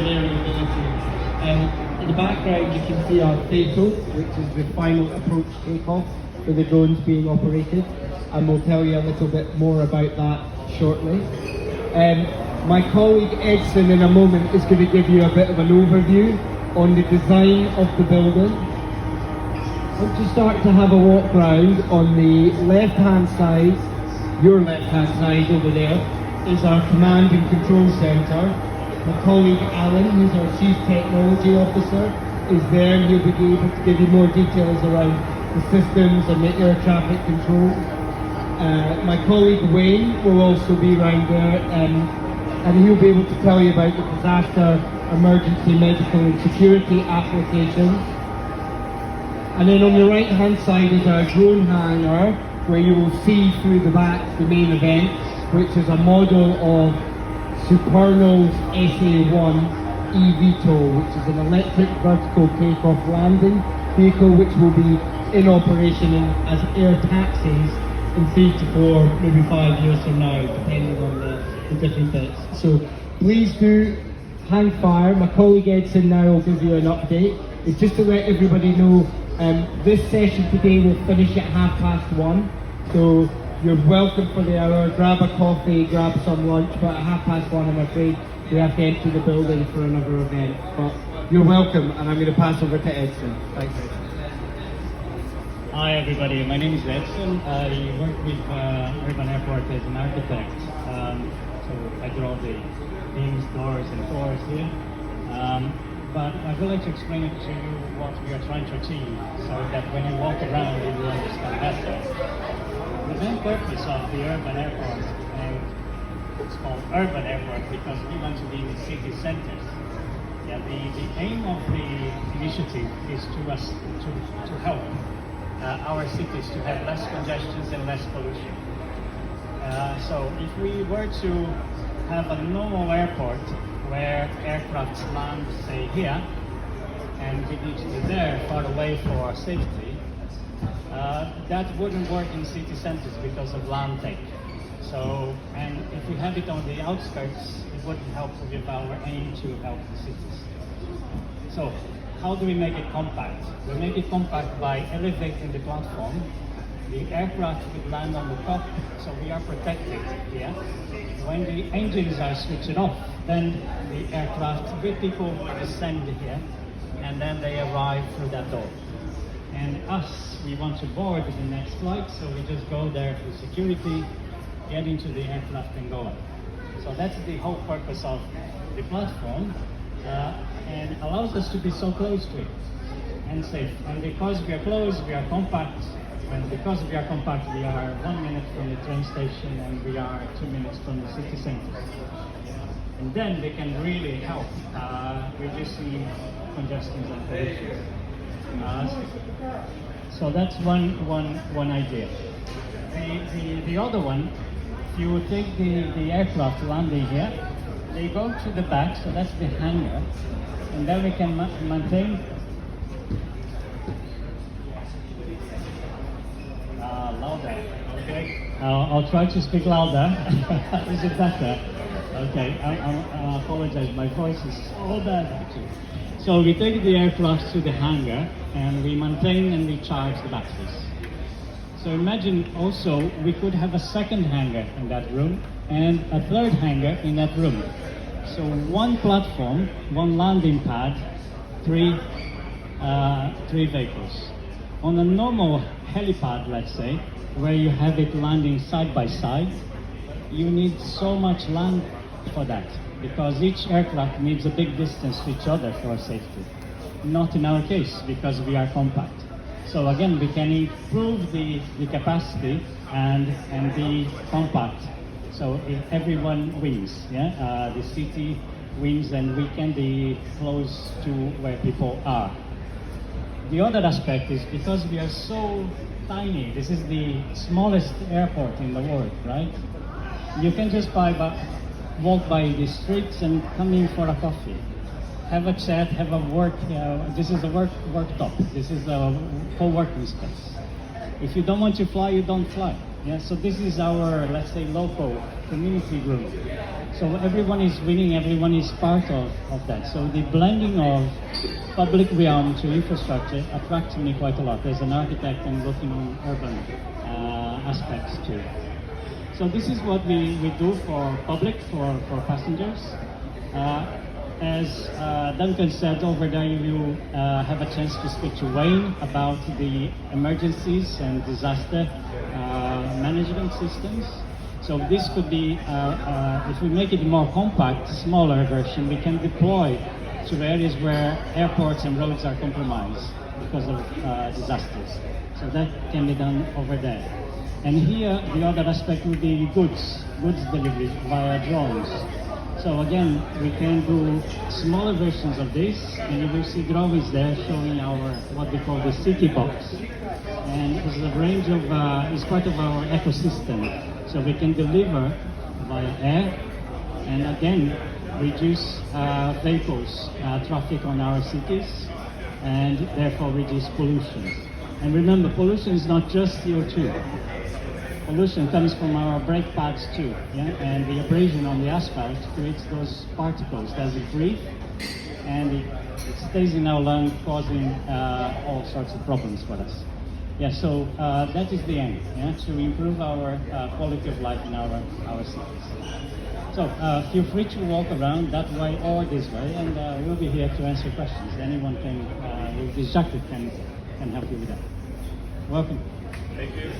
maneuverability. In the background you can see our takeoff, which is the final approach takeoff for the drones being operated, and we'll tell you a little bit more about that shortly. My colleague Edson in a moment is going to give you a bit of an overview on the design of the building. Once you start to have a walk round, on the left hand side, your left hand side over there, is our command and control centre. My colleague Alan, who's our Chief Technology Officer, is there, and he'll be able to give you more details around the systems and the air traffic control. My colleague Wayne will also be around there, and he'll be able to tell you about the disaster, emergency, medical and security applications. And then on the right hand side is our drone hangar, where you will see through the back the main event, which is a model of Supernal's SA-1 eVTOL, which is an electric vertical takeoff landing vehicle which will be in operation as air taxis in 3 to 4, maybe 5 years from now, depending on the different bits. So please do hang fire. My colleague Edson now will give you an update. It's just to let everybody know, this session today will finish at 1:30. So you're welcome for the hour. Grab a coffee, grab some lunch, but at 1:30 I'm afraid we have to empty the building for another event. But you're welcome, and I'm going to pass over to Edson. Thanks, Edson. Hi everybody, my name is Edson. I work with Urban Airport as an architect. So I draw the beams, doors and floors here. But I would like to explain it to you what we are trying to achieve, so that when you walk around you will understand better. The main purpose of the Urban Airport, and it's called Urban Airport because we want to be in the city centers. Yeah, the aim of the initiative is to help our cities to have less congestions and less pollution. So if we were to have a normal airport where aircraft land, say here, and we need to be there far away for safety, that wouldn't work in city centers because of land take. So, and if we have it on the outskirts, it wouldn't help with our aim to help the cities. So, how do we make it compact? We make it compact by elevating the platform. The aircraft would land on the top, so we are protected here. When the engines are switched off, then the aircraft with people descend here, and then they arrive through that door. And us, we want to board the next flight, so we just go there for security, get into the aircraft and go on. So that's the whole purpose of the platform, and allows us to be so close to it and safe. And because we are close, we are compact. And because we are compact, we are 1 minute from the train station and we are 2 minutes from the city center. And then they can really help reducing congestion and pollution. So that's one idea. The other one, if you take the aircraft landing here, they go to the back, so that's the hangar, and then we can maintain louder. Okay, I'll try to speak louder. Is it better? Okay, I apologize. My voice is so bad actually. So we take the aircraft to the hangar and we maintain and we charge the batteries. So imagine also we could have a second hangar in that room and a third hangar in that room. So one platform, one landing pad, three vehicles. On a normal helipad, let's say, where you have it landing side by side, you need so much land for that, because each aircraft needs a big distance to each other for safety. Not in our case, because we are compact. So again, we can improve the capacity and be compact. So everyone wins, yeah? The city wins and we can be close to where people are. The other aspect is because we are so tiny, this is the smallest airport in the world, right? You can just walk by the streets and come in for a coffee. Have a chat, have a work, this is a worktop, this is a co-working space. If you don't want to fly, you don't fly. Yeah, so this is our, let's say, local community group. So everyone is winning, everyone is part of that. So the blending of public realm to infrastructure attracts me quite a lot as an architect and looking on urban aspects too. So this is what we do for public, for passengers. As Duncan said, over there you will have a chance to speak to Wayne about the emergencies and disaster management systems. So this could be, if we make it more compact, smaller version, we can deploy to areas where airports and roads are compromised because of disasters. So that can be done over there. And here, the other aspect would be goods delivery via drones. So again, we can do smaller versions of this, and you will see drawings there showing our, what we call the city box. And it's a range of, it's part of our ecosystem. So we can deliver via air, and again, reduce vehicles traffic on our cities, and therefore reduce pollution. And remember, pollution is not just CO2. Pollution comes from our brake pads too, yeah? And the abrasion on the asphalt creates those particles as it breathes, and it stays in our lung, causing all sorts of problems for us. Yeah, so that is the aim, yeah? To improve our quality of life in our cities. So feel free to walk around that way or this way, and we'll be here to answer questions. Anyone can, with this jacket can help you with that. Welcome. Thank you.